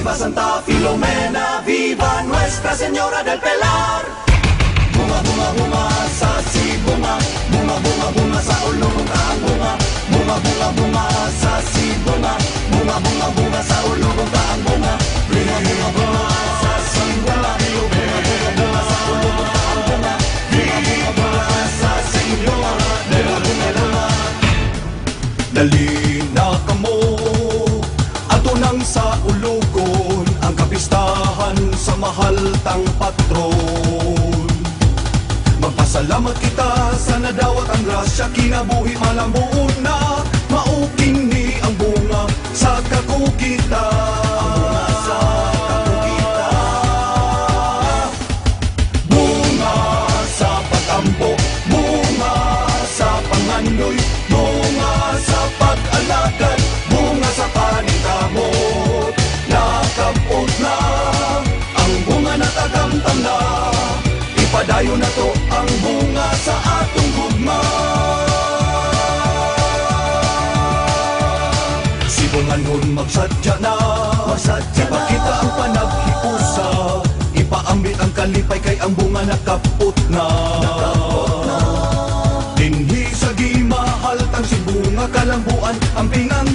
Viva Santa Filomena, viva Nuestra Señora del Pilar. Bunga, bunga, bunga sa sibunga, bunga, bunga, bunga sa ulong kaang bunga, bunga, bunga, bunga sa sibunga, bunga, bunga, bunga sa ulong kaang bunga, bunga, bunga, bunga sa sibunga, bunga, bunga, bunga sa ulong kaang bunga, bunga, bunga, bunga sa sibunga, bunga, bunga, bunga. Dali na kamo ato nang sa ulugon ang kapistahan sa mahal tang patron. Magpasalamat kita sa nadawat ang grasya, kinabuhi malambuon na mauking ni ang bunga sa kakukita. Bunga sa patambo, bunga sa pangandoy, bunga sa pag-alagad, bunga sa panikamot. Nakapot na ang bunga na tagamtam na, ipadayon na to ang bunga sa atong gugma. Sibungan nun magsadya na, ipakita ang panaghiusa, ipaambit ang kalipay kay ang bunga nakapot na. Dinhi sa gimahal tang si bunga kalambuan, ang pingang